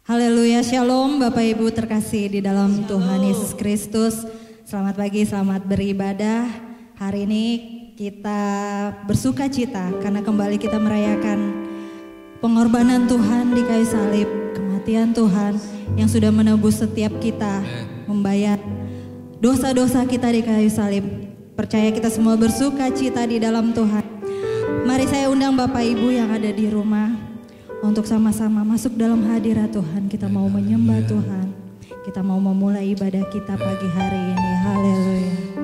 Haleluya, shalom Bapak Ibu terkasih di dalam Tuhan Yesus Kristus. Selamat pagi, selamat beribadah. Hari ini kita bersuka cita karena kembali kita merayakan pengorbanan Tuhan di kayu salib, kematian Tuhan yang sudah menebus setiap kita, membayar dosa-dosa kita di kayu salib. Percaya kita semua bersuka cita di dalam Tuhan. Mari saya undang Bapak Ibu yang ada di rumah untuk sama-sama masuk dalam hadirat Tuhan. Kita mau menyembah Tuhan. Kita mau memulai ibadah kita pagi hari ini. Haleluya.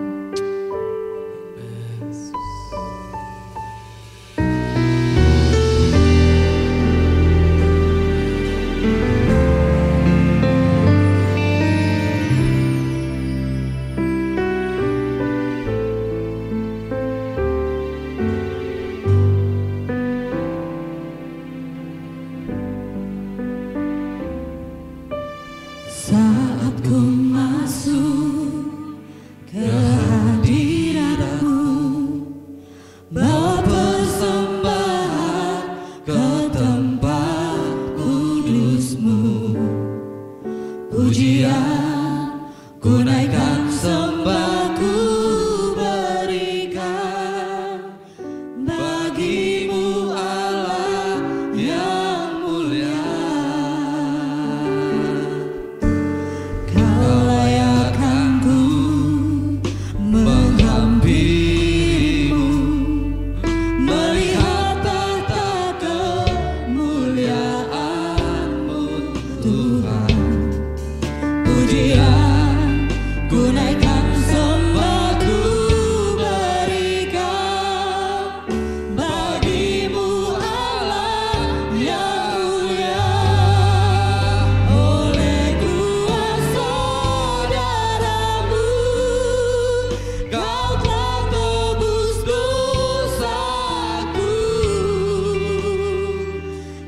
Saat ku masuk ke hadirat-Mu, bawa persembahan ke tempat kudus-Mu. Pujian ku naikkan, sembah ku berikan bagi-Mu Allah yang mulia.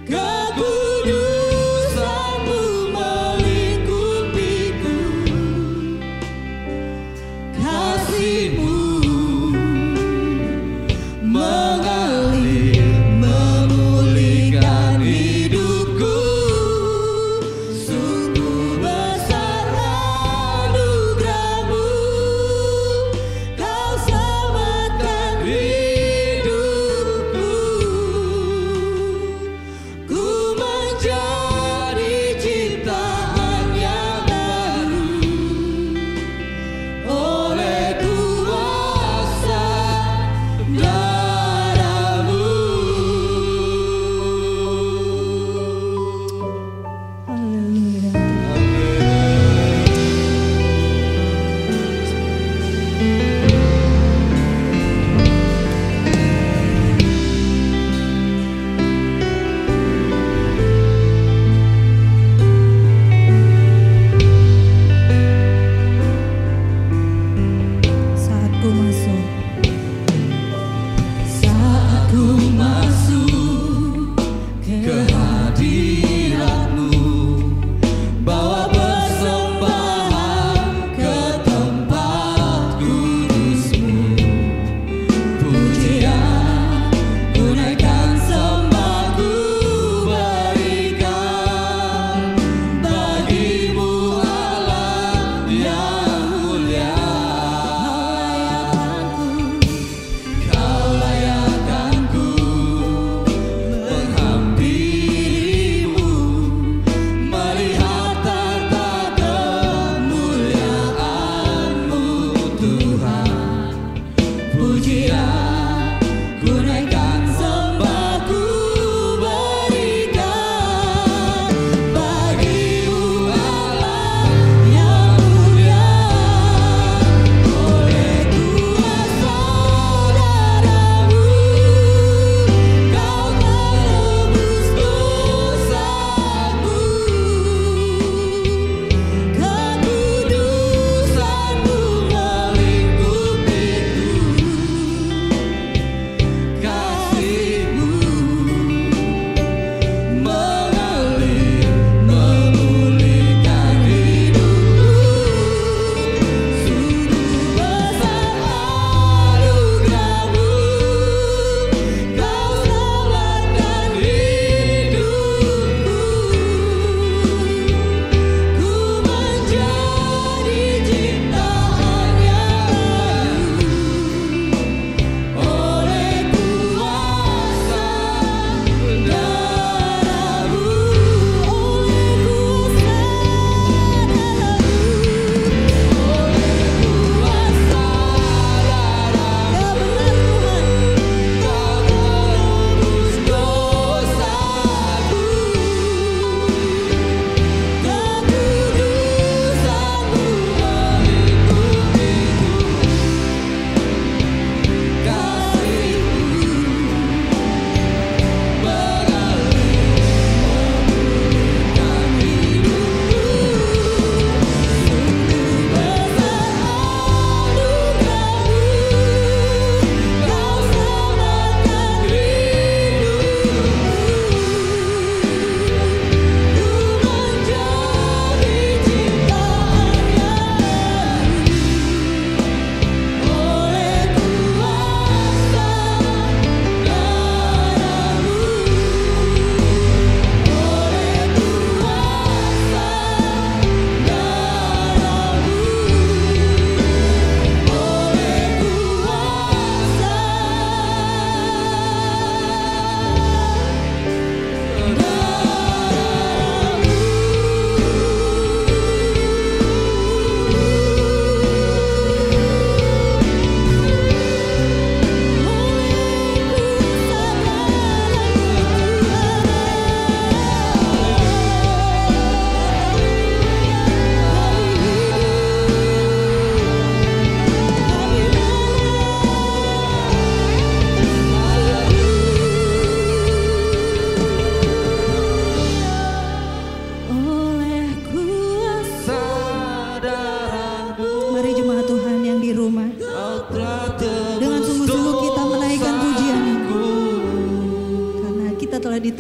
Kekudusan-Mu melingkupiku.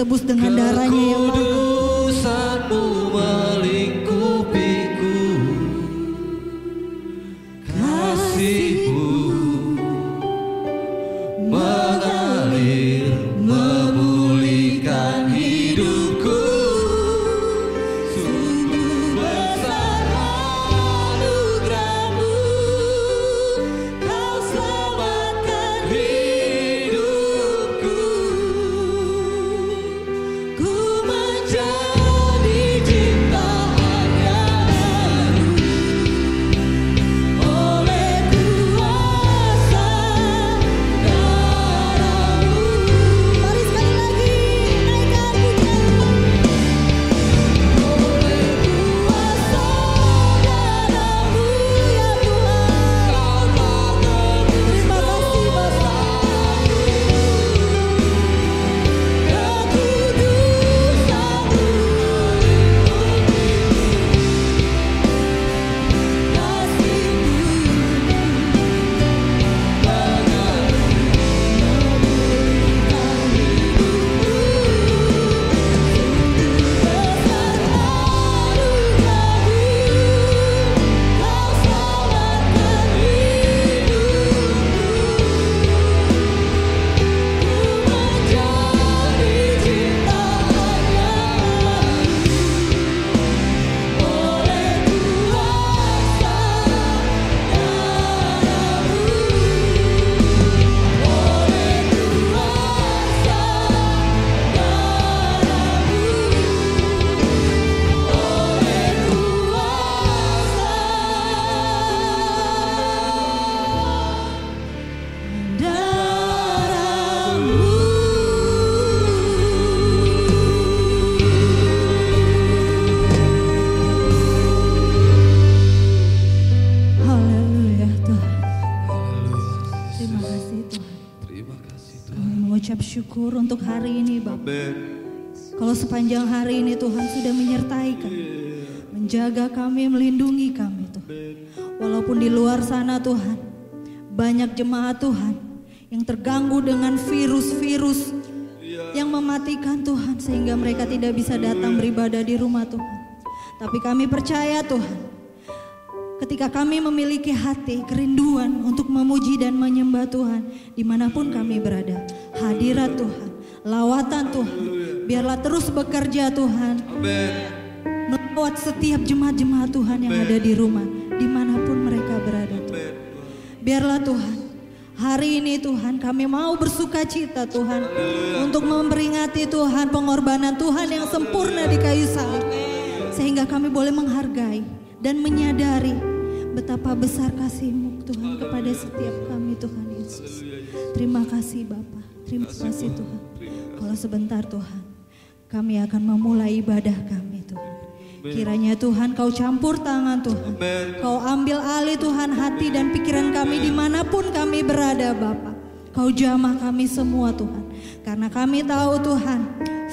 ditebus dengan darahnya yang mahal. Kekudusanmu melingkupiku, kasih-Mu mengalir memulihkan hidupku. Sungguh besar anugerah-Mu, Kau selamatkan hidupku. Ku menjadi ciptaan yang baru oleh kuasa darah-Mu. Mari sekali lagi naikkan pujian. Oleh kuasa darah-Mu ya Tuhan, Kau telah Terima kasih Bapa. Haleluya Tuhan. Terima kasih Tuhan. Terima kasih Tuhan. Kami mengucap syukur untuk hari ini Bapak. Amin. Kalau sepanjang hari ini Tuhan sudah menyertai kami, menjaga kami, melindungi kami Tuhan. Walaupun di luar sana Tuhan, banyak jemaat Tuhan yang terganggu dengan virus-virus yang mematikan Tuhan, sehingga mereka tidak bisa datang beribadah di rumah Tuhan. Tapi kami percaya Tuhan, ketika kami memiliki hati kerinduan untuk memuji dan menyembah Tuhan, dimanapun kami berada, hadirat Tuhan, lawatan Tuhan, biarlah terus bekerja Tuhan, melawat setiap jemaat-jemaat Tuhan yang ada di rumah, dimanapun mereka berada Tuhan. Biarlah Tuhan, hari ini Tuhan kami mau bersuka cita Tuhan, untuk memperingati Tuhan pengorbanan Tuhan yang sempurna di kayu salib, sehingga kami boleh menghargai dan menyadari betapa besar kasih-Mu Tuhan kepada setiap kami Tuhan Yesus. Terima kasih Bapa, terima kasih Tuhan. Kalau sebentar Tuhan, kami akan memulai ibadah kami Tuhan. Kiranya Tuhan Kau campur tangan Tuhan, Kau ambil alih Tuhan hati dan pikiran kami dimanapun kami berada Bapa. Kau jamah kami semua Tuhan, karena kami tahu Tuhan,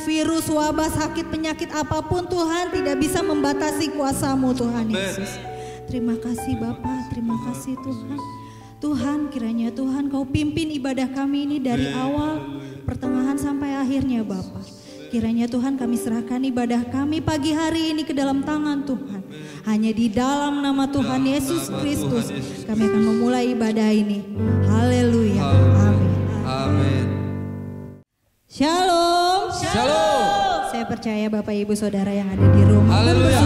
virus, wabah, sakit, penyakit apapun Tuhan tidak bisa membatasi kuasa-Mu Tuhan Yesus. Terima kasih Bapa, terima kasih Tuhan. Tuhan, kiranya Tuhan Kau pimpin ibadah kami ini dari awal, pertengahan sampai akhirnya Bapa. Kiranya Tuhan kami serahkan ibadah kami pagi hari ini ke dalam tangan Tuhan. Hanya di dalam nama Tuhan Yesus Kristus kami akan memulai ibadah ini. Haleluya. Amin. Amin. Shalom. Shalom. Saya percaya Bapak Ibu Saudara yang ada di rumah. Haleluya.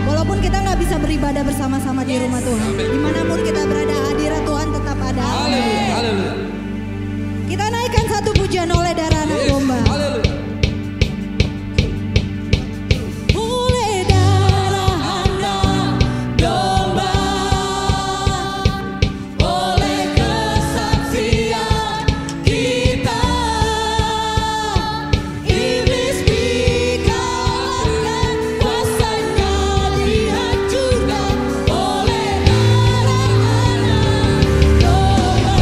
Walaupun kita nggak bisa beribadah bersama-sama di rumah Tuhan, dimanapun kita berada, hadirat Tuhan tetap ada. Haleluya. Haleluya. Kita naikkan satu pujian oleh darah anak domba. Haleluya. Oleh darah anak domba, oleh kesaksian kita, iblis dikalahkan, kuasanya dihancurkan. Oleh darah anak domba.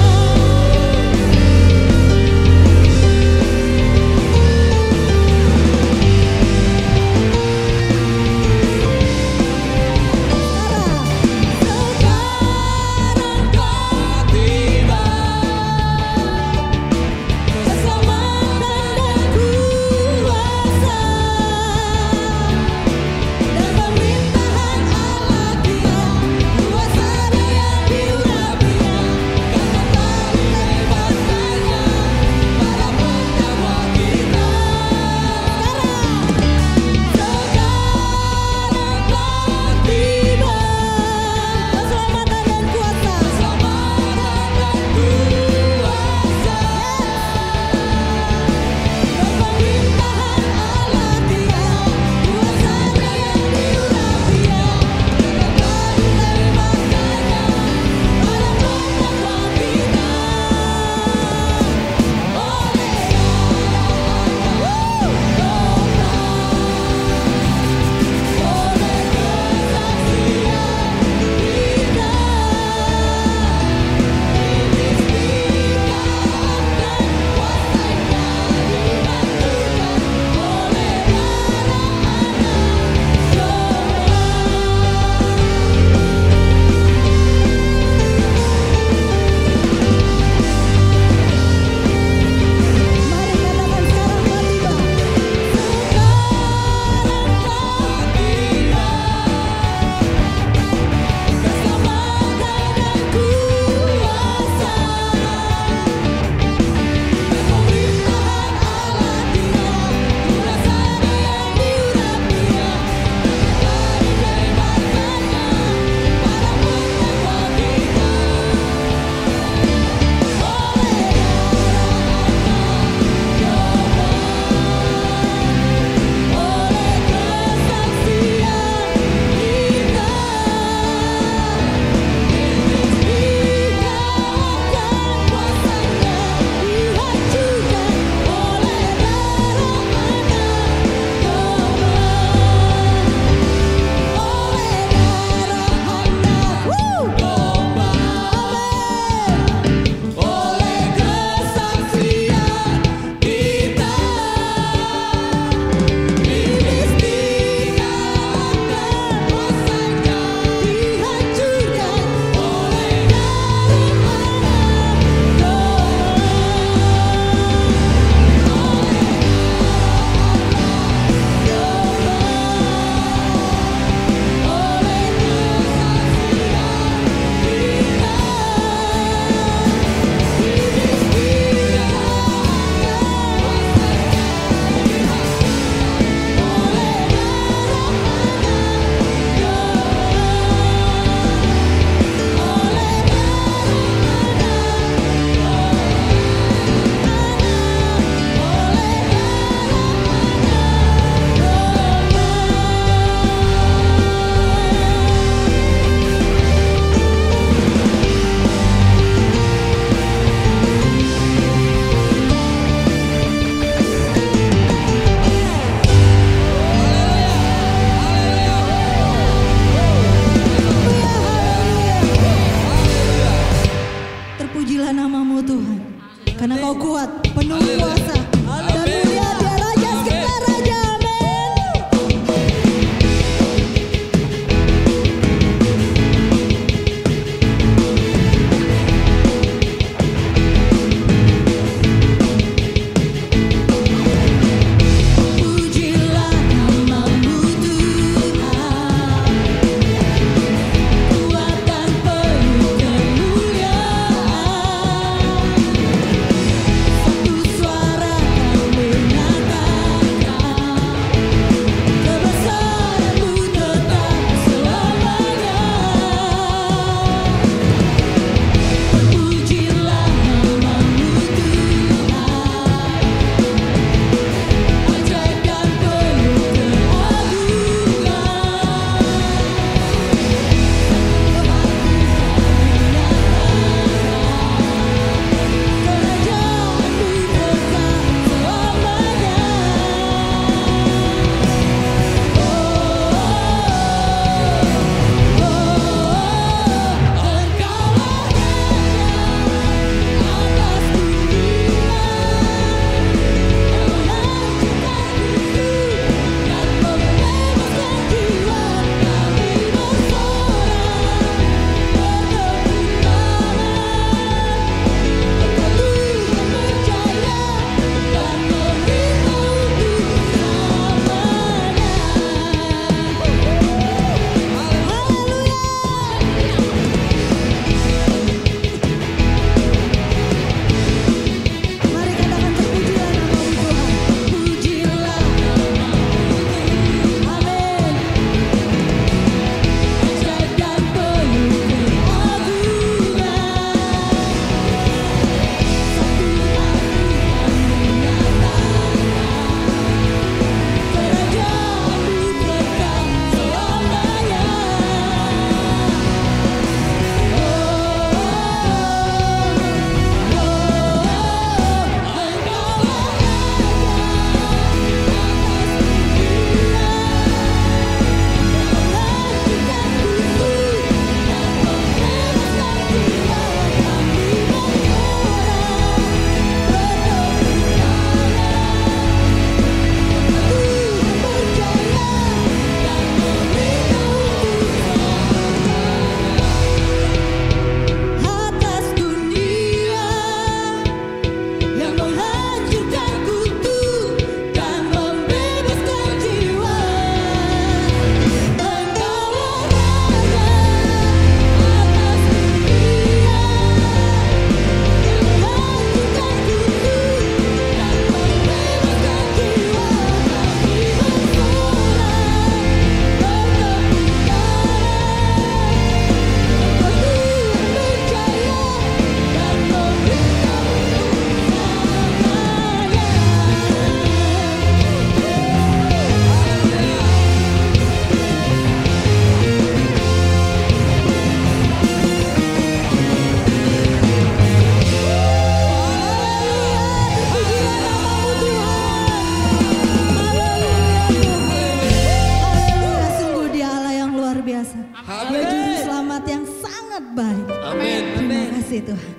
kasih Tuhan.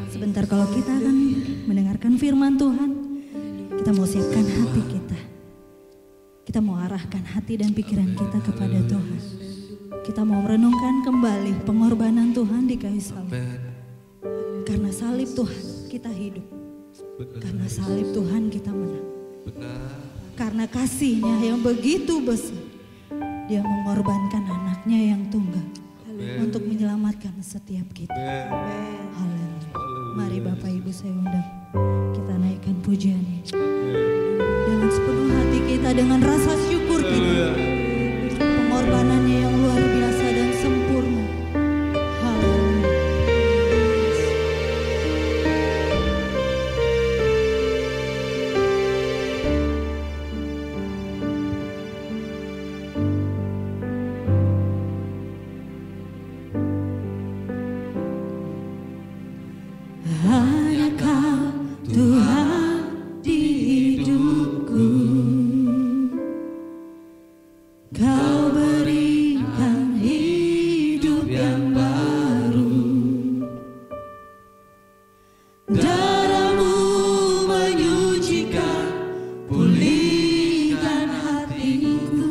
Sebentar kalau kita akan mendengarkan firman Tuhan, kita mau siapkan hati kita. Kita mau arahkan hati dan pikiran kita kepada Tuhan. Kita mau merenungkan kembali pengorbanan Tuhan di kayu salib. Karena salib Tuhan kita hidup. Karena salib Tuhan kita menang. Karena kasih-Nya yang begitu besar, Dia mengorbankan anaknya yang tunggal untuk menyelamatkan setiap kita. Haleluya. Mari Bapak Ibu saya undang, kita naikkan pujian ini dengan sepenuh hati kita, dengan rasa syukur kita. Pengorbanannya yang luar biasa dan sempurna. Haleluya. Hanya Kau Tuhan di hidupku, Kau berikan hidup yang baru. Darah-Mu menyucikan, pulihkan hatiku.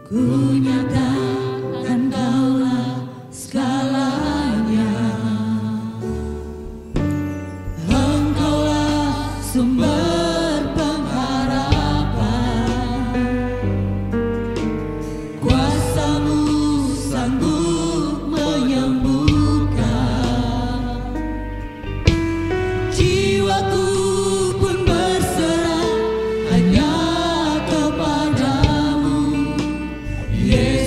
Ku nyatakan Kaulah segalanya. Engkaulah sumber pengharapan, kuasa-Mu sanggup menyembuhkan. Jiwaku pun berserah hanya kepadamu, Yesus.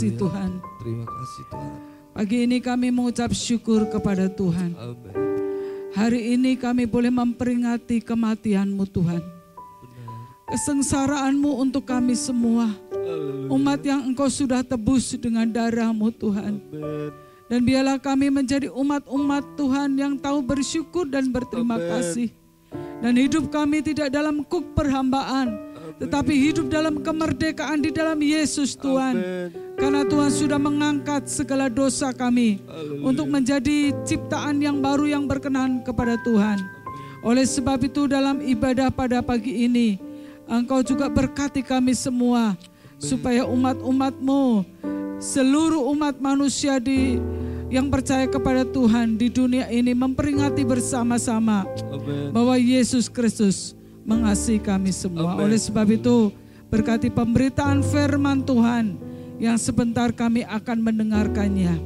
kasih Tuhan. Terima kasih Tuhan. Pagi ini kami mengucap syukur kepada Tuhan. Amin. Hari ini kami boleh memperingati kematian-Mu Tuhan. Kesengsaraanmu untuk kami semua. Umat yang Engkau sudah tebus dengan darah-Mu Tuhan. Dan biarlah kami menjadi umat-umat Tuhan yang tahu bersyukur dan berterima kasih. Dan hidup kami tidak dalam kuk perhambaan, tetapi hidup dalam kemerdekaan di dalam Yesus Tuhan. Karena Tuhan sudah mengangkat segala dosa kami untuk menjadi ciptaan yang baru yang berkenan kepada Tuhan. Oleh sebab itu dalam ibadah pada pagi ini, Engkau juga berkati kami semua, supaya umat-umat-Mu, seluruh umat manusia yang percaya kepada Tuhan di dunia ini memperingati bersama-sama bahwa Yesus Kristus mengasihi kami semua. Oleh sebab itu berkati pemberitaan firman Tuhan yang sebentar kami akan mendengarkannya.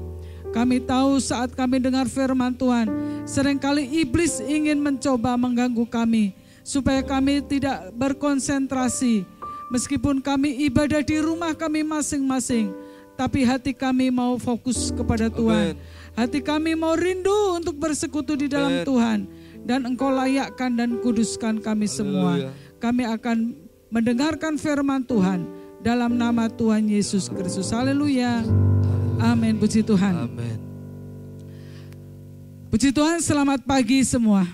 Kami tahu saat kami dengar firman Tuhan, seringkali iblis ingin mencoba mengganggu kami, supaya kami tidak berkonsentrasi. Meskipun kami ibadah di rumah kami masing-masing, tapi hati kami mau fokus kepada Tuhan. Hati kami mau rindu untuk bersekutu di dalam Tuhan. Dan Engkau layakkan dan kuduskan kami semua. Kami akan mendengarkan firman Tuhan dalam nama Tuhan Yesus Kristus. Haleluya. Amin. Puji Tuhan. Amin. Puji Tuhan, selamat pagi semua.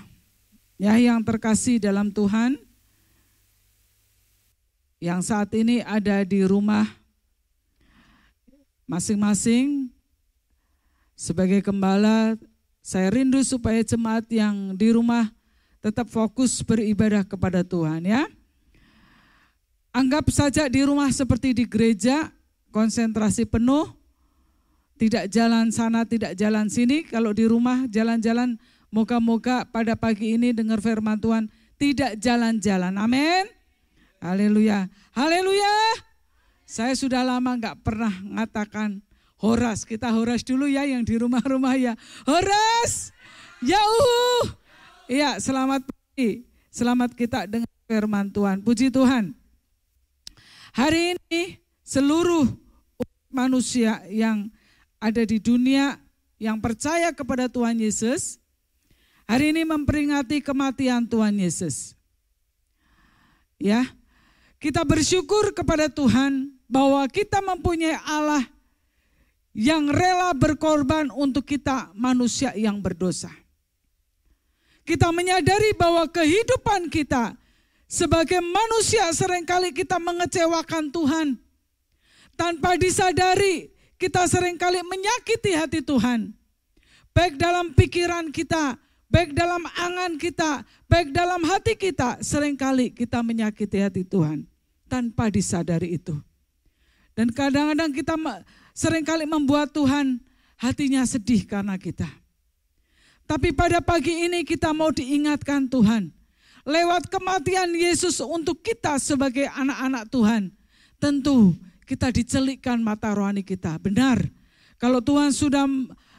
Ya, yang terkasih dalam Tuhan, yang saat ini ada di rumah masing-masing, sebagai gembala, saya rindu supaya jemaat yang di rumah tetap fokus beribadah kepada Tuhan ya. Anggap saja di rumah seperti di gereja, konsentrasi penuh, tidak jalan sana, tidak jalan sini. Kalau di rumah jalan-jalan, moga-moga pada pagi ini dengar firman Tuhan, tidak jalan-jalan. Amin. Haleluya. Haleluya. Saya sudah lama gak pernah ngatakan horas. Kita horas dulu ya yang di rumah-rumah ya. Horas. Yauh. Iya, selamat pagi. Selamat kita dengar firman Tuhan. Puji Tuhan. Hari ini seluruh manusia yang ada di dunia yang percaya kepada Tuhan Yesus, hari ini memperingati kematian Tuhan Yesus. Ya, kita bersyukur kepada Tuhan bahwa kita mempunyai Allah yang rela berkorban untuk kita manusia yang berdosa. Kita menyadari bahwa kehidupan kita sebagai manusia seringkali kita mengecewakan Tuhan. Tanpa disadari kita seringkali menyakiti hati Tuhan. Baik dalam pikiran kita, baik dalam angan kita, baik dalam hati kita, seringkali kita menyakiti hati Tuhan. Tanpa disadari itu. Dan kadang-kadang kita seringkali membuat Tuhan hatinya sedih karena kita. Tapi pada pagi ini kita mau diingatkan Tuhan. Lewat kematian Yesus untuk kita sebagai anak-anak Tuhan. Tentu kita dicelikkan mata rohani kita. Benar, kalau Tuhan sudah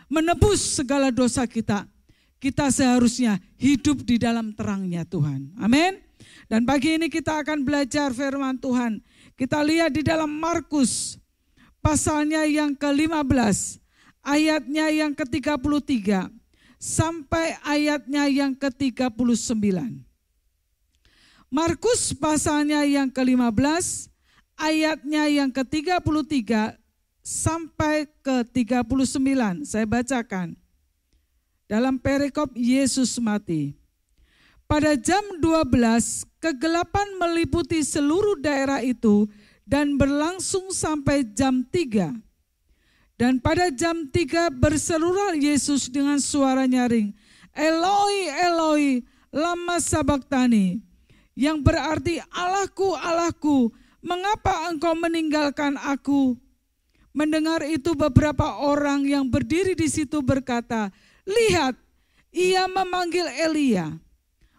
menebus segala dosa kita, kita seharusnya hidup di dalam terangnya Tuhan. Amin. Dan pagi ini kita akan belajar firman Tuhan. Kita lihat di dalam Markus pasalnya yang ke-15, ayatnya yang ke-33 sampai ayatnya yang ke-39. Markus pasalnya yang ke-15, ayatnya yang ke-33 sampai ke-39. Saya bacakan. Dalam perikop Yesus mati. Pada jam 12, kegelapan meliputi seluruh daerah itu dan berlangsung sampai jam 3. Dan pada jam 3 berserulah Yesus dengan suara nyaring, Eloi, Eloi, lama sabachthani, yang berarti Allahku, Allahku, mengapa engkau meninggalkan aku? Mendengar itu beberapa orang yang berdiri di situ berkata, lihat, ia memanggil Elia.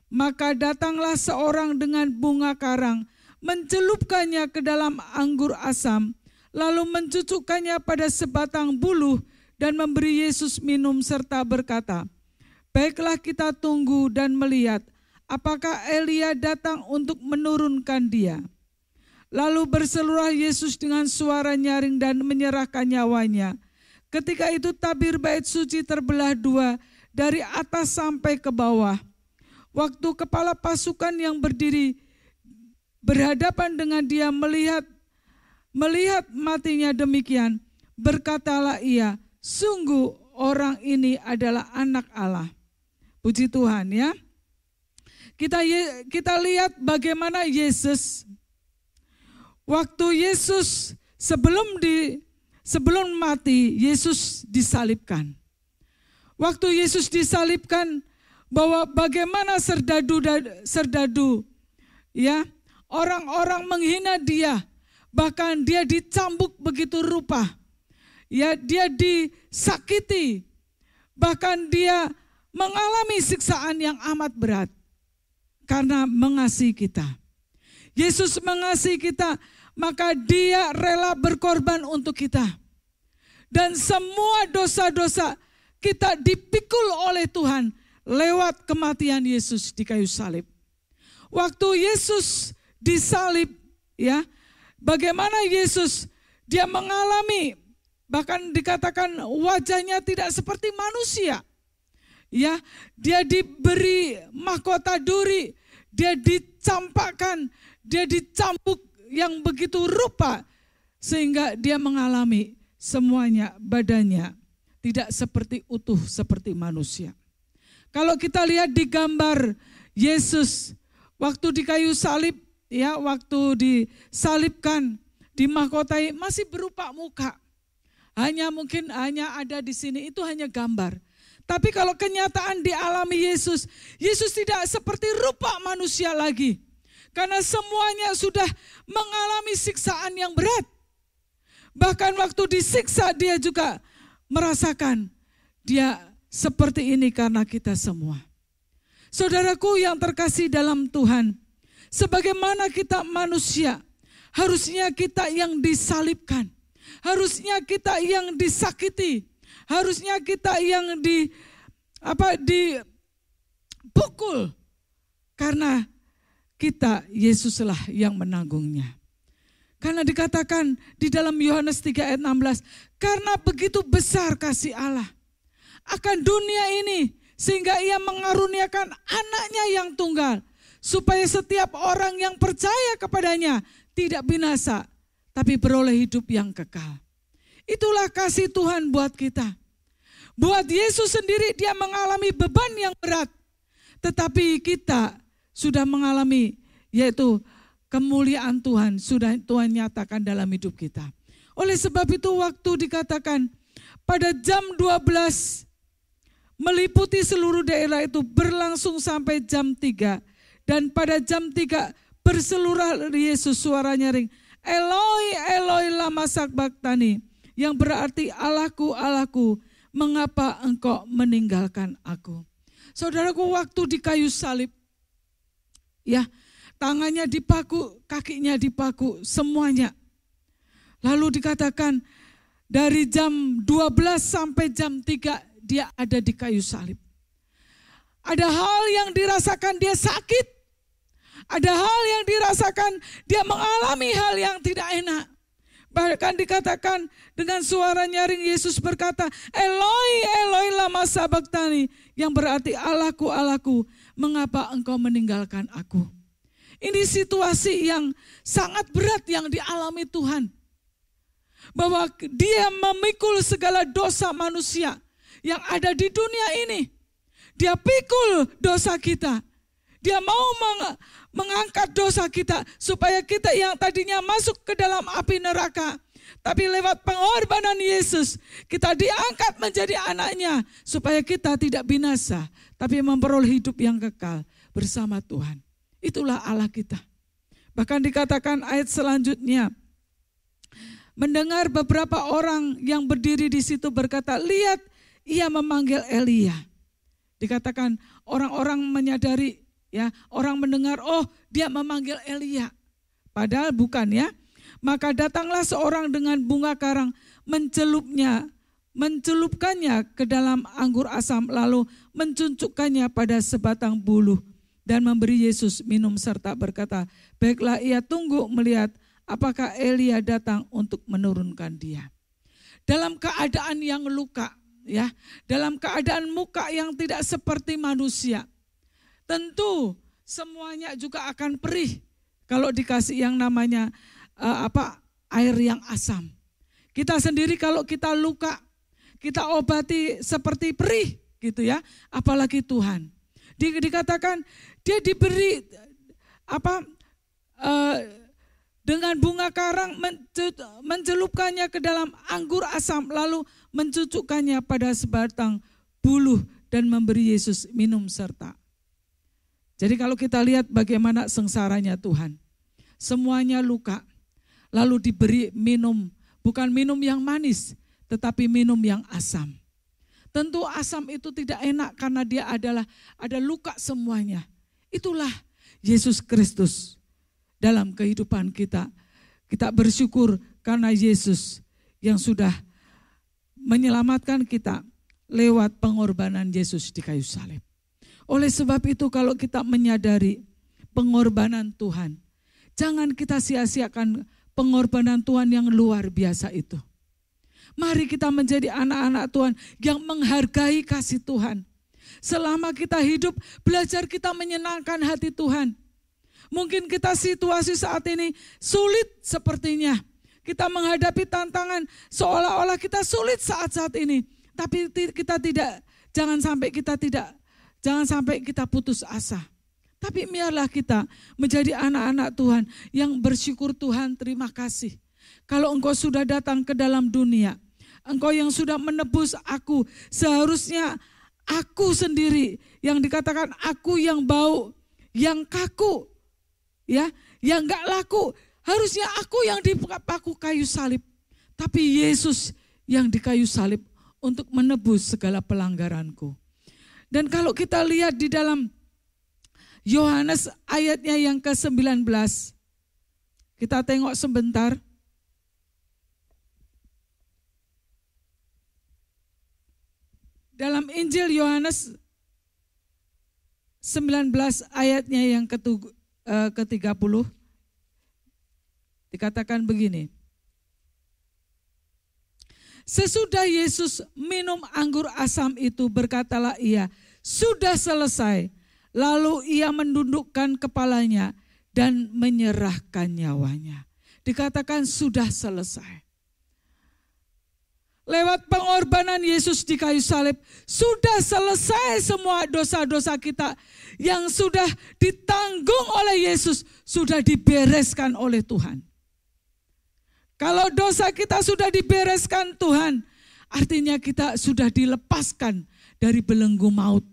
Maka datanglah seorang dengan bunga karang, mencelupkannya ke dalam anggur asam, lalu mencucukkannya pada sebatang buluh dan memberi Yesus minum serta berkata, baiklah kita tunggu dan melihat apakah Elia datang untuk menurunkan dia. Lalu berseluruh Yesus dengan suara nyaring dan menyerahkan nyawanya. Ketika itu tabir bait suci terbelah dua dari atas sampai ke bawah. Waktu kepala pasukan yang berdiri berhadapan dengan dia melihat matinya demikian, berkatalah ia, sungguh orang ini adalah anak Allah. Puji Tuhan ya. Kita lihat bagaimana Yesus, waktu Yesus sebelum mati, Yesus disalibkan. Waktu Yesus disalibkan, bahwa bagaimana serdadu ya, orang-orang menghina dia, bahkan dia dicambuk begitu rupa. Ya, dia disakiti, bahkan dia mengalami siksaan yang amat berat karena mengasihi kita. Yesus mengasihi kita, maka dia rela berkorban untuk kita. Dan semua dosa-dosa kita dipikul oleh Tuhan lewat kematian Yesus di kayu salib. Waktu Yesus disalib, ya, bagaimana Yesus dia mengalami, bahkan dikatakan wajahnya tidak seperti manusia. Ya, dia diberi mahkota duri, dia dicampakkan, dia dicambuk yang begitu rupa sehingga dia mengalami semuanya, badannya tidak seperti utuh seperti manusia. Kalau kita lihat di gambar Yesus waktu di kayu salib, ya, waktu disalibkan, dimahkotai, masih berupa muka. Mungkin hanya ada di sini, itu hanya gambar. Tapi kalau kenyataan dialami Yesus, Yesus tidak seperti rupa manusia lagi. Karena semuanya sudah mengalami siksaan yang berat. Bahkan waktu disiksa dia juga merasakan dia seperti ini karena kita semua. Saudaraku yang terkasih dalam Tuhan, sebagaimana kita manusia, harusnya kita yang disalibkan. Harusnya kita yang disakiti. Harusnya kita yang dipukul. Karena kita, Yesuslah yang menanggungnya. Karena dikatakan di dalam Yohanes 3 ayat 16, karena begitu besar kasih Allah akan dunia ini, sehingga ia mengaruniakan anaknya yang tunggal, supaya setiap orang yang percaya kepadanya tidak binasa, tapi beroleh hidup yang kekal. Itulah kasih Tuhan buat kita. Buat Yesus sendiri dia mengalami beban yang berat. Tetapi kita sudah mengalami, yaitu kemuliaan Tuhan sudah Tuhan nyatakan dalam hidup kita. Oleh sebab itu waktu dikatakan pada jam 12 meliputi seluruh daerah itu berlangsung sampai jam 3. Dan pada jam 3 berseluruh Yesus suara nyaring, Eloi, Eloi lama sabachthani, yang berarti Allahku, Allahku, mengapa engkau meninggalkan aku. Saudaraku, waktu di kayu salib, ya, tangannya dipaku, kakinya dipaku, semuanya. Lalu dikatakan dari jam 12 sampai jam 3 dia ada di kayu salib. Ada hal yang dirasakan dia sakit. Ada hal yang dirasakan dia mengalami hal yang tidak enak. Bahkan dikatakan dengan suara nyaring Yesus berkata, Eloi, Eloi lama sabachthani, yang berarti Allahku, Allahku, mengapa engkau meninggalkan aku. Ini situasi yang sangat berat yang dialami Tuhan. Bahwa dia memikul segala dosa manusia yang ada di dunia ini. Dia pikul dosa kita. Dia mau mengangkat dosa kita supaya kita yang tadinya masuk ke dalam api neraka, tapi lewat pengorbanan Yesus kita diangkat menjadi anaknya supaya kita tidak binasa tapi memperoleh hidup yang kekal bersama Tuhan. Itulah Allah kita. Bahkan dikatakan ayat selanjutnya, mendengar beberapa orang yang berdiri di situ berkata, lihat ia memanggil Elia. Dikatakan orang-orang menyadari, ya, orang mendengar, oh dia memanggil Elia. Padahal bukan, ya. Maka datanglah seorang dengan bunga karang, mencelupkannya ke dalam anggur asam, lalu mencucukkannya pada sebatang buluh dan memberi Yesus minum serta berkata, baiklah ia tunggu melihat apakah Elia datang untuk menurunkan dia. Dalam keadaan yang luka, ya, dalam keadaan muka yang tidak seperti manusia. Tentu semuanya juga akan perih kalau dikasih yang namanya air yang asam. Kita sendiri kalau kita luka, kita obati seperti perih gitu ya, apalagi Tuhan. Dikatakan dia diberi dengan bunga karang mencelupkannya ke dalam anggur asam, lalu mencucukkannya pada sebatang buluh dan memberi Yesus minum serta. Jadi kalau kita lihat bagaimana sengsaranya Tuhan, semuanya luka, lalu diberi minum, bukan minum yang manis, tetapi minum yang asam. Tentu asam itu tidak enak karena dia ada luka semuanya. Itulah Yesus Kristus. Dalam kehidupan kita, kita bersyukur karena Yesus yang sudah menyelamatkan kita lewat pengorbanan Yesus di kayu salib. Oleh sebab itu kalau kita menyadari pengorbanan Tuhan, jangan kita sia-siakan pengorbanan Tuhan yang luar biasa itu. Mari kita menjadi anak-anak Tuhan yang menghargai kasih Tuhan. Selama kita hidup, belajar kita menyenangkan hati Tuhan. Mungkin kita situasi saat ini sulit sepertinya. Kita menghadapi tantangan seolah-olah kita sulit saat-saat ini. Tapi kita tidak, jangan sampai kita putus asa. Tapi biarlah kita menjadi anak-anak Tuhan yang bersyukur Tuhan, terima kasih. Kalau engkau sudah datang ke dalam dunia, engkau yang sudah menebus aku, seharusnya aku sendiri yang dikatakan aku yang bau, yang kaku, ya, yang gak laku, harusnya aku yang dipaku kayu salib. Tapi Yesus yang di kayu salib untuk menebus segala pelanggaranku. Dan kalau kita lihat di dalam Yohanes ayatnya yang ke-19, kita tengok sebentar. Dalam Injil Yohanes 19 ayatnya yang ke-30 dikatakan begini. Sesudah Yesus minum anggur asam itu, berkatalah ia, sudah selesai. Lalu ia menundukkan kepalanya dan menyerahkan nyawanya. Dikatakan sudah selesai. Lewat pengorbanan Yesus di kayu salib, sudah selesai semua dosa-dosa kita yang sudah ditanggung oleh Yesus, sudah dibereskan oleh Tuhan. Kalau dosa kita sudah dibereskan Tuhan, artinya kita sudah dilepaskan dari belenggu maut.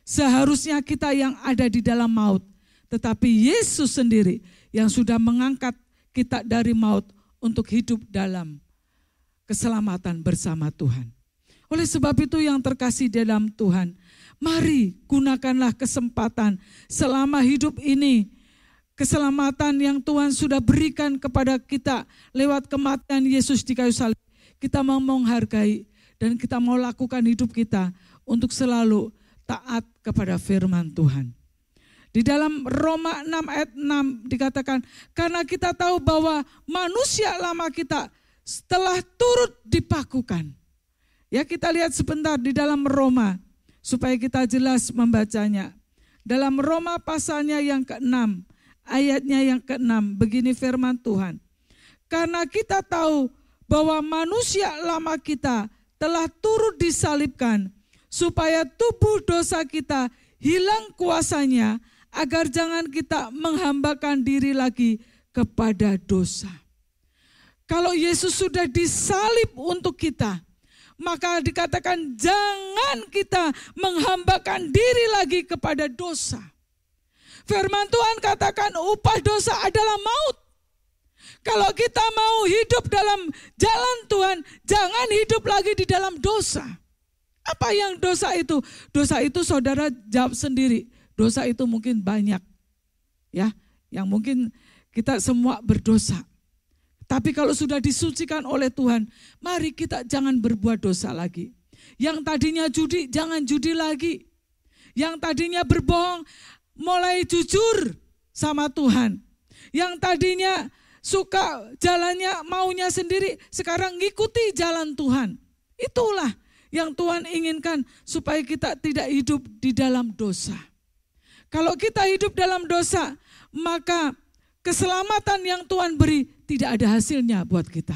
Seharusnya kita yang ada di dalam maut, tetapi Yesus sendiri yang sudah mengangkat kita dari maut untuk hidup dalam keselamatan bersama Tuhan. Oleh sebab itu yang terkasih dalam Tuhan, mari gunakanlah kesempatan selama hidup ini, keselamatan yang Tuhan sudah berikan kepada kita lewat kematian Yesus di kayu salib. Kita mau menghargai dan kita mau lakukan hidup kita untuk selalu taat kepada firman Tuhan. Di dalam Roma 6 ayat 6 dikatakan, karena kita tahu bahwa manusia lama kita setelah turut dipakukan. Ya, kita lihat sebentar di dalam Roma supaya kita jelas membacanya. Dalam Roma pasalnya yang ke-6, ayatnya yang ke-6, begini firman Tuhan. Karena kita tahu bahwa manusia lama kita telah turut disalibkan, supaya tubuh dosa kita hilang kuasanya, agar jangan kita menghambakan diri lagi kepada dosa. Kalau Yesus sudah disalib untuk kita, maka dikatakan jangan kita menghambakan diri lagi kepada dosa. Firman Tuhan katakan upah dosa adalah maut. Kalau kita mau hidup dalam jalan Tuhan, jangan hidup lagi di dalam dosa. Apa yang dosa itu? Dosa itu saudara jawab sendiri. Dosa itu mungkin banyak. Ya, yang mungkin kita semua berdosa. Tapi kalau sudah disucikan oleh Tuhan, mari kita jangan berbuat dosa lagi. Yang tadinya judi, jangan judi lagi. Yang tadinya berbohong, mulai jujur sama Tuhan. Yang tadinya suka jalannya maunya sendiri, sekarang ngikuti jalan Tuhan. Itulah yang Tuhan inginkan supaya kita tidak hidup di dalam dosa. Kalau kita hidup dalam dosa, maka keselamatan yang Tuhan beri tidak ada hasilnya buat kita.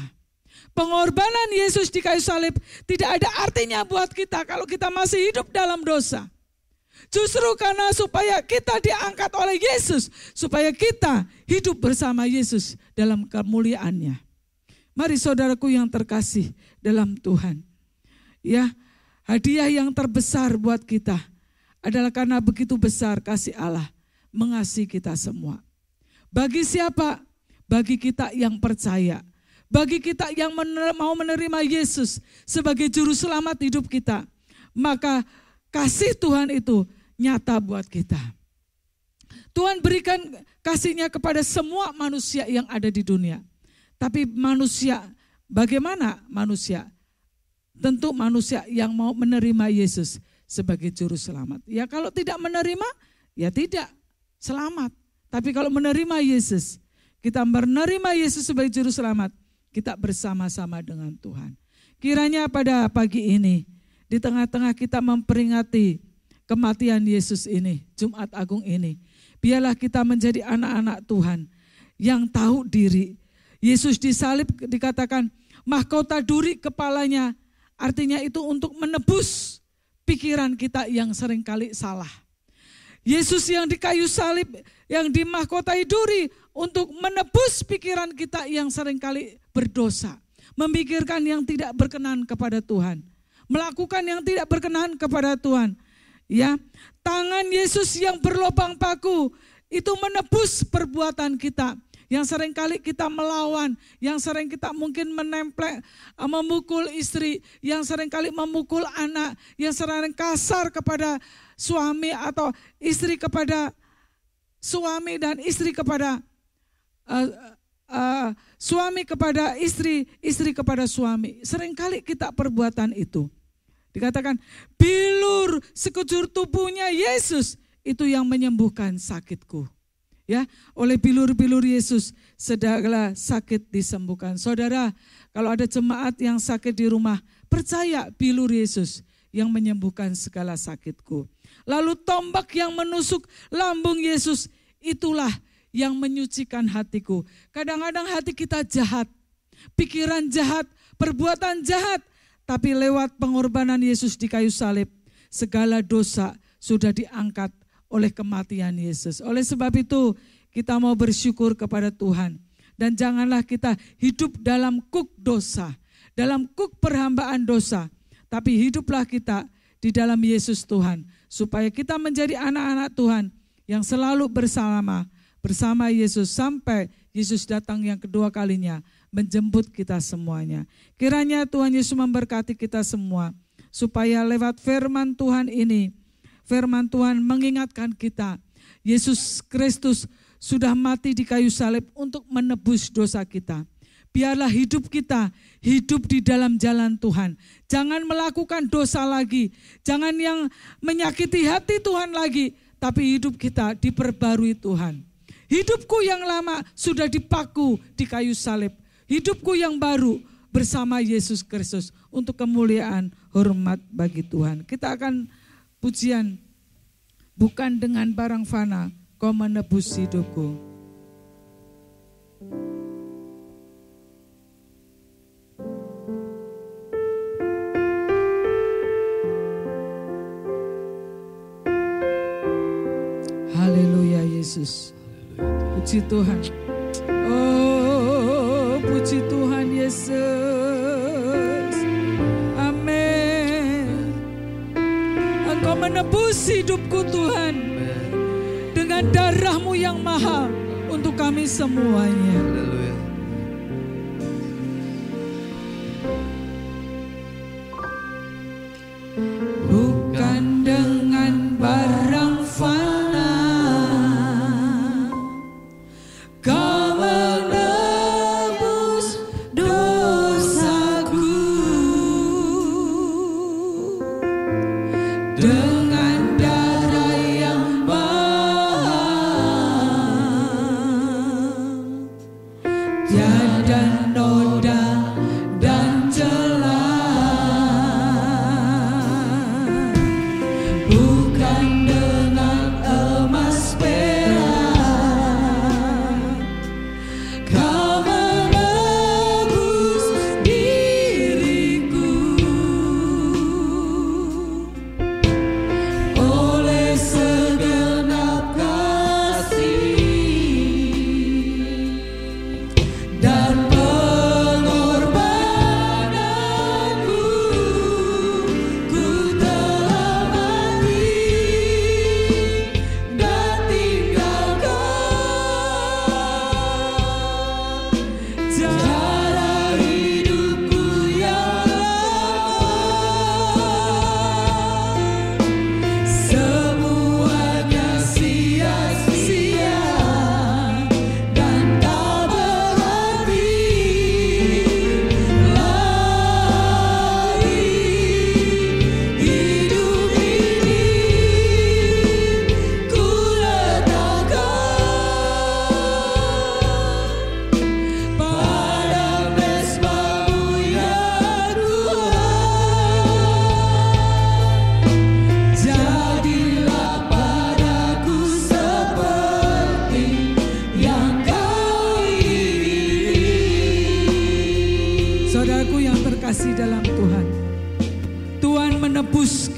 Pengorbanan Yesus di kayu salib tidak ada artinya buat kita kalau kita masih hidup dalam dosa. Justru karena supaya kita diangkat oleh Yesus, supaya kita hidup bersama Yesus dalam kemuliaannya. Mari saudaraku yang terkasih dalam Tuhan. Ya, hadiah yang terbesar buat kita adalah karena begitu besar kasih Allah mengasihi kita semua. Bagi siapa? Bagi kita yang percaya. Bagi kita yang mau menerima Yesus sebagai juru selamat hidup kita. Maka kasih Tuhan itu nyata buat kita. Tuhan berikan kasih-Nya kepada semua manusia yang ada di dunia. Tapi manusia, bagaimana manusia? Tentu manusia yang mau menerima Yesus sebagai juru selamat. Ya kalau tidak menerima, ya tidak selamat. Tapi kalau menerima Yesus, kita menerima Yesus sebagai juru selamat, kita bersama-sama dengan Tuhan. Kiranya pada pagi ini, di tengah-tengah kita memperingati kematian Yesus ini, Jumat Agung ini, biarlah kita menjadi anak-anak Tuhan yang tahu diri. Yesus disalib dikatakan mahkota duri kepalanya, artinya itu untuk menebus pikiran kita yang seringkali salah. Yesus yang di kayu salib, yang dimahkotai duri untuk menebus pikiran kita yang seringkali berdosa. Memikirkan yang tidak berkenan kepada Tuhan. Melakukan yang tidak berkenan kepada Tuhan. Ya, tangan Yesus yang berlubang paku itu menebus perbuatan kita. Yang seringkali kita melawan, yang sering kita mungkin menemplek, memukul istri, yang seringkali memukul anak, yang sering kasar kepada suami atau istri kepada suami dan istri kepada suami kepada istri, istri kepada suami. Seringkali kita perbuatan itu. Dikatakan bilur sekujur tubuhnya Yesus itu yang menyembuhkan sakitku. Ya, oleh bilur-bilur Yesus segala sakit disembuhkan. Saudara, kalau ada jemaat yang sakit di rumah, percaya bilur Yesus yang menyembuhkan segala sakitku. Lalu tombak yang menusuk lambung Yesus, itulah yang menyucikan hatiku. Kadang-kadang hati kita jahat, pikiran jahat, perbuatan jahat, tapi lewat pengorbanan Yesus di kayu salib, segala dosa sudah diangkat oleh kematian Yesus. Oleh sebab itu kita mau bersyukur kepada Tuhan. Dan janganlah kita hidup dalam kuk dosa, dalam kuk perhambaan dosa. Tapi hiduplah kita di dalam Yesus Tuhan. Supaya kita menjadi anak-anak Tuhan yang selalu bersama Yesus sampai Yesus datang yang kedua kalinya menjemput kita semuanya. Kiranya Tuhan Yesus memberkati kita semua. Supaya lewat firman Tuhan ini, firman Tuhan mengingatkan kita, Yesus Kristus sudah mati di kayu salib untuk menebus dosa kita. Biarlah hidup kita hidup di dalam jalan Tuhan. Jangan melakukan dosa lagi. Jangan yang menyakiti hati Tuhan lagi. Tapi hidup kita diperbarui Tuhan. Hidupku yang lama sudah dipaku di kayu salib. Hidupku yang baru bersama Yesus Kristus untuk kemuliaan hormat bagi Tuhan. Kita akan pujian, bukan dengan barang fana kau menebus hidupku. Haleluya Yesus. Puji Tuhan. Oh, puji Tuhan Yesus. Amin. Engkau menebus hidupku Tuhan dengan darah-Mu yang mahal untuk kami semuanya. Haleluya. Bukan dengan barang fana kau menebus dosaku. Dengan darah yang mahal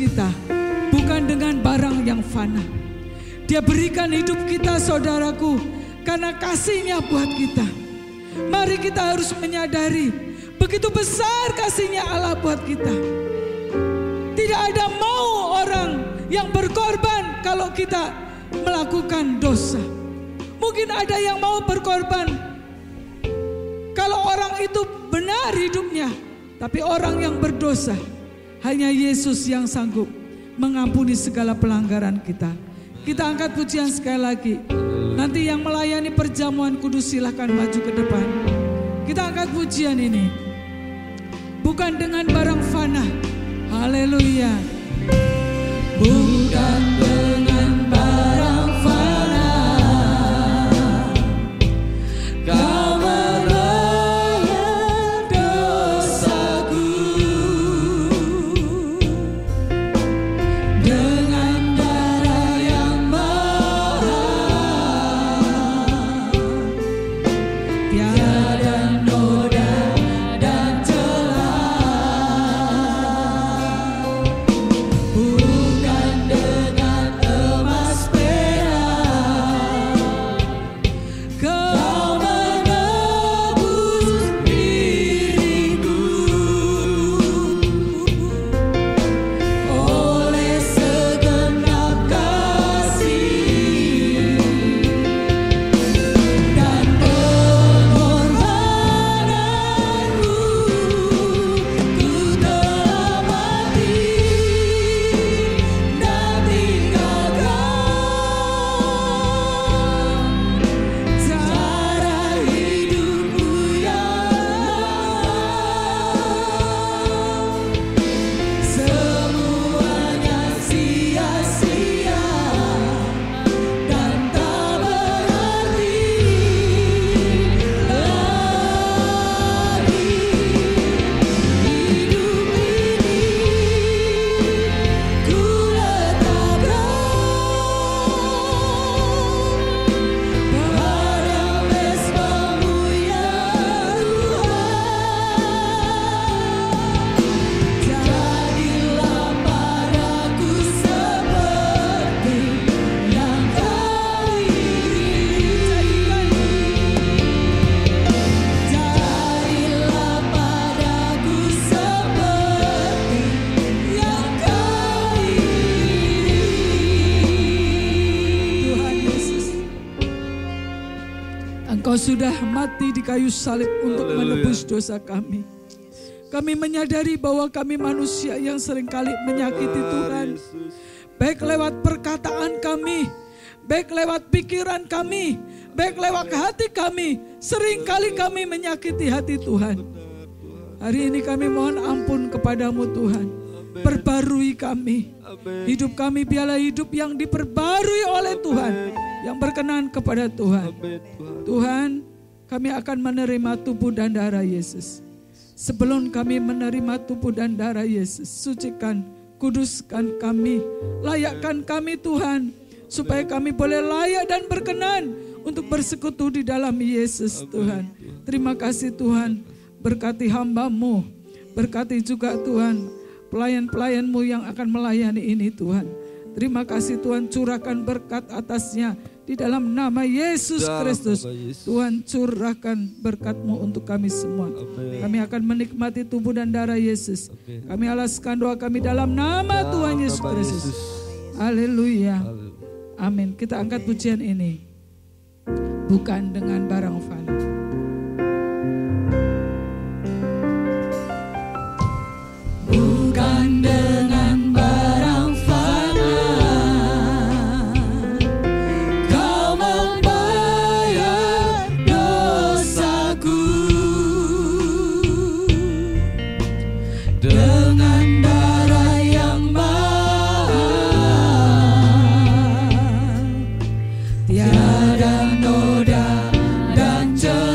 kita bukan dengan barang yang fana. Dia berikan hidup kita, saudaraku, karena kasih-Nya buat kita. Mari kita harus menyadari begitu besar kasih-Nya Allah buat kita. Tidak ada mau orang yang berkorban kalau kita melakukan dosa. Mungkin ada yang mau berkorban kalau orang itu benar hidupnya, tapi orang yang berdosa, hanya Yesus yang sanggup mengampuni segala pelanggaran kita. Kita angkat pujian sekali lagi. Nanti yang melayani perjamuan kudus silahkan maju ke depan. Kita angkat pujian ini bukan dengan barang fana. Haleluya. Bukan dengan barang fana Kau melayani dosaku, dengan darah yang mahal, tiada noda dan celah. Bukan dengan emas perak Kau menebus diriku, oleh segenap kasih dan pengorbananmu, ku telah mati dan tinggalkan cara hidupku yang semuanya sia-sia dan tak berarti lagi. Hidup ini ku letakkan pada mesbah-Mu ya Tuhan. Jadilah padaku seperti yang Kau inginkan. Jadilah padaku seperti yang Kau inginkan. Tuhan Yesus, Engkau sudah mati di kayu salib untuk menebus dosa kami. Kami menyadari bahwa kami manusia yang seringkali menyakiti Tuhan. Baik lewat perkataan kami, baik lewat pikiran kami, baik lewat hati kami. Seringkali kami menyakiti hati Tuhan. Hari ini kami mohon ampun kepadamu Tuhan. Perbarui kami. Hidup kami biarlah hidup yang diperbarui oleh Tuhan, yang berkenan kepada Tuhan. Tuhan, kami akan menerima tubuh dan darah Yesus. Sebelum kami menerima tubuh dan darah Yesus, sucikan, kuduskan kami, layakkan kami Tuhan, supaya kami boleh layak dan berkenan untuk bersekutu di dalam Yesus Tuhan. Terima kasih Tuhan, berkati hamba-Mu, berkati juga Tuhan pelayan-pelayan-Mu yang akan melayani ini Tuhan. Terima kasih Tuhan, curahkan berkat atasnya di dalam nama Yesus Kristus. Tuhan, curahkan berkat-Mu untuk kami semua. Kami akan menikmati tubuh dan darah Yesus. Kami alaskan doa kami dalam nama Tuhan Yesus Kristus. Haleluya. Amin. Kita angkat pujian ini bukan dengan barang fana. Bukan dengan barang fana Kau membayar dosaku, dengan darah yang mahal, tiada noda dan celah.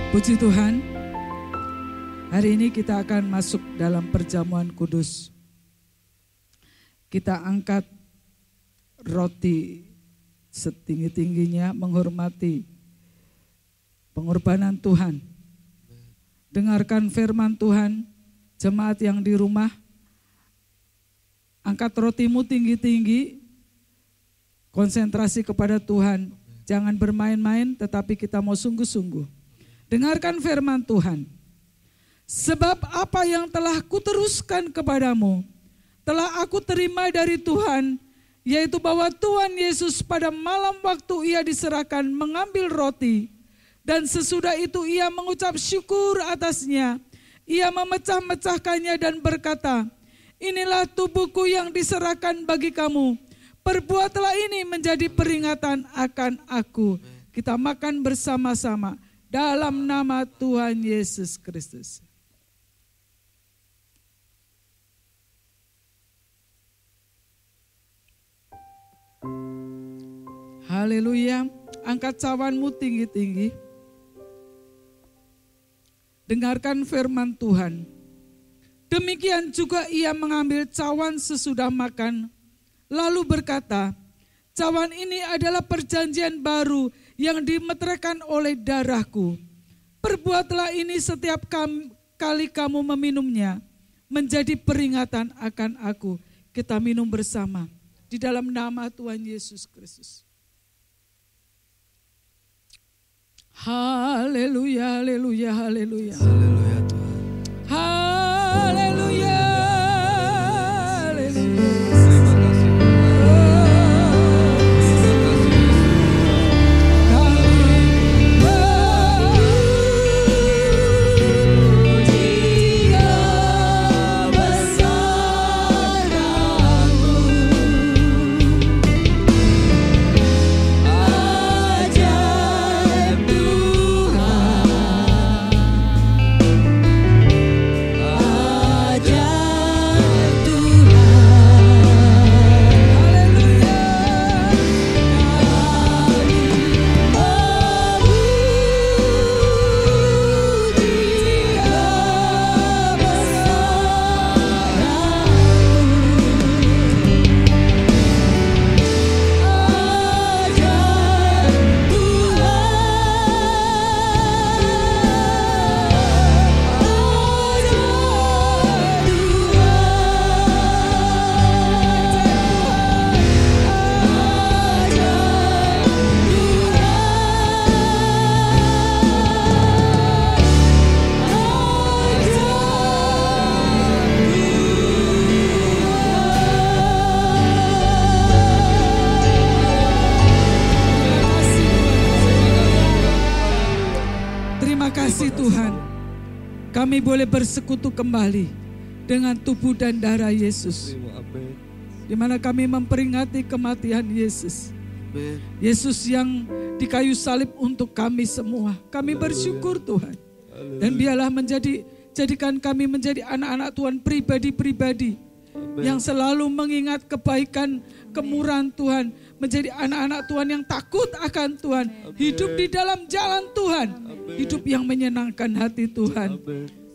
Puji Tuhan, hari ini kita akan masuk dalam perjamuan kudus. Kita angkat roti setinggi-tingginya menghormati pengorbanan Tuhan. Dengarkan firman Tuhan, jemaat yang di rumah, angkat rotimu tinggi-tinggi, konsentrasi kepada Tuhan. Jangan bermain-main, tetapi kita mau sungguh-sungguh. Dengarkan firman Tuhan. Sebab apa yang telah kuteruskan kepadamu, telah aku terima dari Tuhan, yaitu bahwa Tuhan Yesus pada malam waktu ia diserahkan mengambil roti, dan sesudah itu ia mengucap syukur atasnya. Ia memecah-mecahkannya dan berkata, inilah tubuhku yang diserahkan bagi kamu. Perbuatlah ini menjadi peringatan akan aku. Kita makan bersama-sama dalam nama Tuhan Yesus Kristus. Haleluya. Angkat cawanmu tinggi-tinggi. Dengarkan firman Tuhan. Demikian juga ia mengambil cawan sesudah makan, lalu berkata, cawan ini adalah perjanjian baru yang dimeteraikan oleh darahku. Perbuatlah ini setiap kali kamu meminumnya, menjadi peringatan akan aku. Kita minum bersama di dalam nama Tuhan Yesus Kristus. Haleluya, haleluya, haleluya. Haleluya Tuhan. Haleluya, haleluya. Terima kasih Tuhan. Terima kasih Tuhan. Kami boleh bersekutu kembali dengan tubuh dan darah Yesus. Amin. Di mana kami memperingati kematian Yesus. Amin. Yesus yang di kayu salib untuk kami semua. Kami bersyukur Tuhan. Dan biarlah jadikan kami menjadi anak-anak Tuhan pribadi-pribadi yang selalu mengingat kebaikan, kemurahan Tuhan, menjadi anak-anak Tuhan yang takut akan Tuhan, hidup di dalam jalan Tuhan, hidup yang menyenangkan hati Tuhan.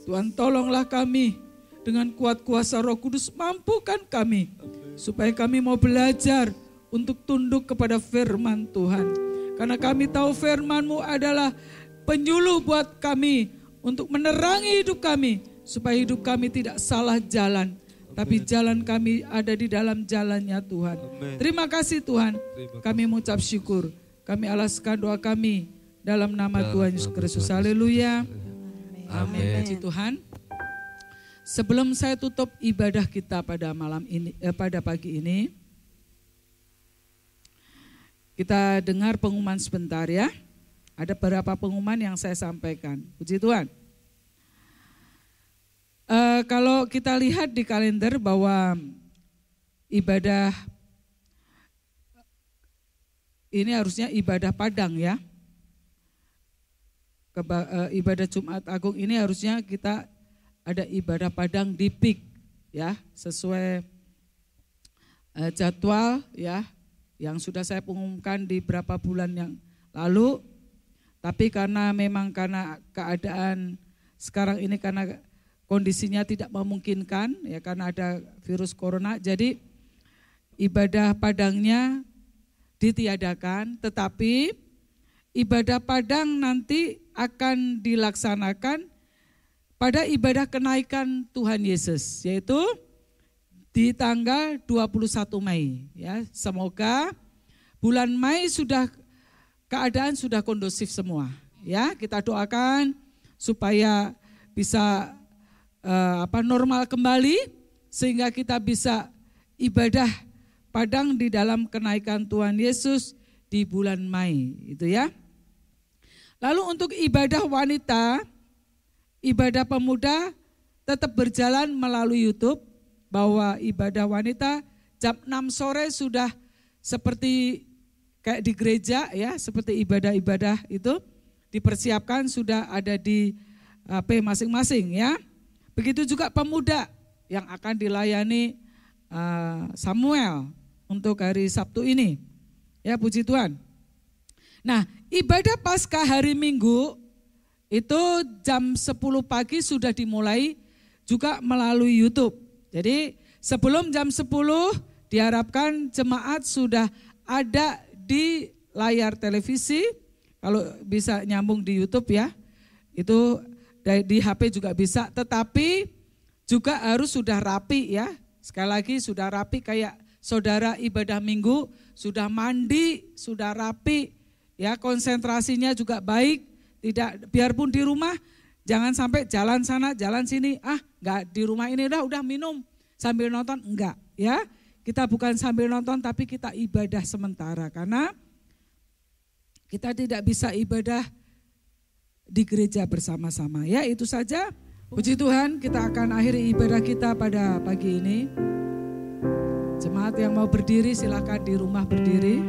Tuhan tolonglah kami dengan kuat kuasa Roh Kudus, mampukan kami supaya kami mau belajar untuk tunduk kepada firman Tuhan. Karena kami tahu firman-Mu adalah penyuluh buat kami untuk menerangi hidup kami supaya hidup kami tidak salah jalan. Tapi jalan kami ada di dalam jalannya Tuhan. Amen. Terima kasih Tuhan. Kami mengucap syukur. Kami alaskan doa kami dalam nama Tuhan Yesus Kristus. Haleluya. Amin. Puji Tuhan. Sebelum saya tutup ibadah kita pada malam ini, pada pagi ini, kita dengar pengumuman sebentar ya. Ada beberapa pengumuman yang saya sampaikan. Puji Tuhan. Kalau kita lihat di kalender bahwa ibadah ini harusnya ibadah Padang ya. Ibadah Jumat Agung ini harusnya kita ada ibadah Padang di PIK ya, sesuai jadwal ya yang sudah saya pengumumkan di beberapa bulan yang lalu. Tapi karena keadaan sekarang ini karena kondisinya tidak memungkinkan ya karena ada virus corona, jadi ibadah padangnya ditiadakan, tetapi ibadah padang nanti akan dilaksanakan pada ibadah kenaikan Tuhan Yesus, yaitu di tanggal 21 Mei. Ya, semoga bulan Mei keadaan sudah kondusif semua. Ya, kita doakan supaya bisa normal kembali sehingga kita bisa ibadah padang di dalam kenaikan Tuhan Yesus di bulan Mei, itu ya. Lalu untuk ibadah wanita, ibadah pemuda tetap berjalan melalui YouTube, bahwa ibadah wanita jam 6 sore sudah seperti kayak di gereja ya, seperti ibadah-ibadah itu dipersiapkan sudah ada di HP masing-masing ya. Begitu juga pemuda yang akan dilayani Samuel untuk hari Sabtu ini. Ya, puji Tuhan. Nah, ibadah Paskah hari Minggu itu jam 10 pagi sudah dimulai juga melalui YouTube. Jadi sebelum jam 10 diharapkan jemaat sudah ada di layar televisi, kalau bisa nyambung di YouTube ya. Itu di HP juga bisa, tetapi juga harus sudah rapi ya. Sekali lagi sudah rapi kayak saudara ibadah minggu, sudah mandi, sudah rapi, ya konsentrasinya juga baik. Tidak, biarpun di rumah jangan sampai jalan sana, jalan sini, enggak di rumah ini udah minum sambil nonton, enggak ya. Kita bukan sambil nonton tapi kita ibadah sementara karena kita tidak bisa ibadah di gereja bersama-sama. Ya, itu saja. Puji Tuhan, kita akan akhiri ibadah kita pada pagi ini. Jemaat yang mau berdiri silakan di rumah berdiri.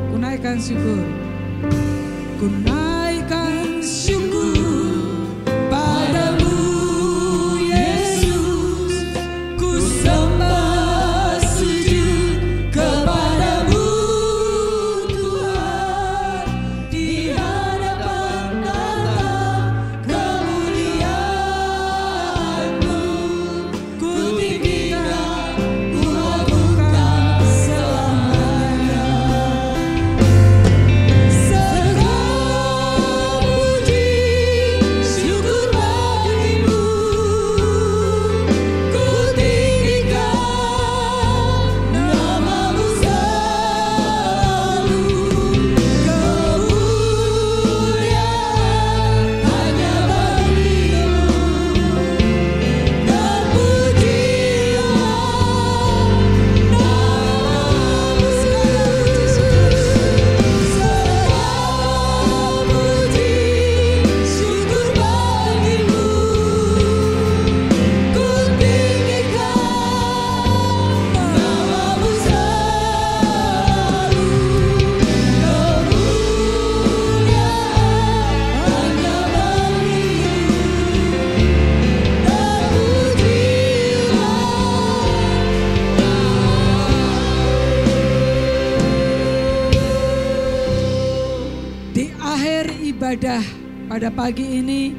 Kunaikan syukur. Kunaikan syukur padamu Yesus. Ku sembah sujud kepadamu Tuhan. Di hadapan tata kemuliaan-Mu ku tinggikan, ku agungkan selamanya. Ibadah pada pagi ini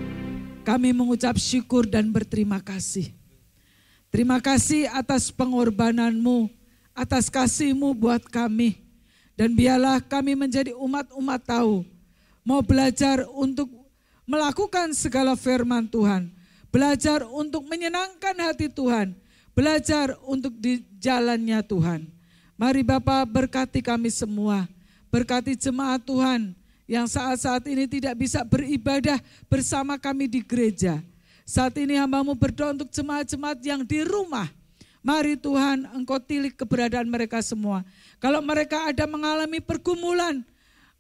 kami mengucap syukur dan berterima kasih. Terima kasih atas pengorbanan-Mu, atas kasih-Mu buat kami. Dan biarlah kami menjadi umat-umat tahu, mau belajar untuk melakukan segala firman Tuhan, belajar untuk menyenangkan hati Tuhan, belajar untuk di jalannya Tuhan. Mari Bapa berkati kami semua, berkati jemaat Tuhan yang saat-saat ini tidak bisa beribadah bersama kami di gereja. Saat ini hamba-Mu berdoa untuk jemaat-jemaat yang di rumah. Mari Tuhan, Engkau tilik keberadaan mereka semua. Kalau mereka ada mengalami pergumulan,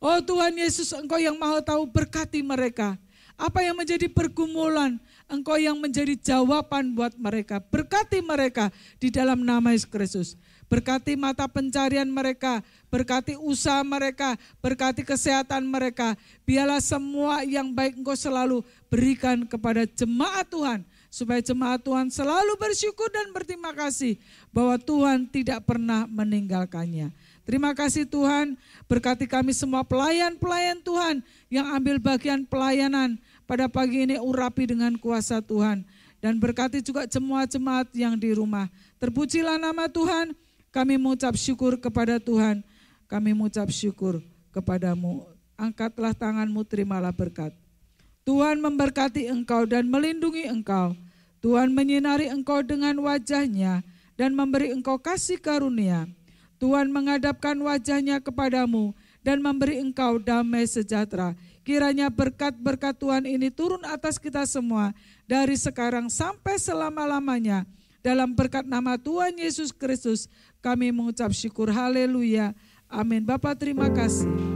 oh Tuhan Yesus, Engkau yang Maha tahu, berkati mereka. Apa yang menjadi pergumulan, Engkau yang menjadi jawaban buat mereka. Berkati mereka di dalam nama Yesus Kristus. Berkati mata pencarian mereka, berkati usaha mereka, berkati kesehatan mereka. Biarlah semua yang baik Engkau selalu berikan kepada jemaat Tuhan. Supaya jemaat Tuhan selalu bersyukur dan berterima kasih bahwa Tuhan tidak pernah meninggalkannya. Terima kasih Tuhan, berkati kami semua pelayan-pelayan Tuhan yang ambil bagian pelayanan pada pagi ini, urapi dengan kuasa Tuhan. Dan berkati juga semua jemaat yang di rumah. Terpujilah nama Tuhan, kami mengucap syukur kepada Tuhan, kami mengucap syukur kepadamu. Angkatlah tanganmu, terimalah berkat. Tuhan memberkati engkau dan melindungi engkau. Tuhan menyinari engkau dengan wajah-Nya dan memberi engkau kasih karunia. Tuhan menghadapkan wajah-Nya kepadamu dan memberi engkau damai sejahtera. Kiranya berkat-berkat Tuhan ini turun atas kita semua dari sekarang sampai selama-lamanya. Dalam berkat nama Tuhan Yesus Kristus kami mengucap syukur. Haleluya. Amin. Bapa terima kasih.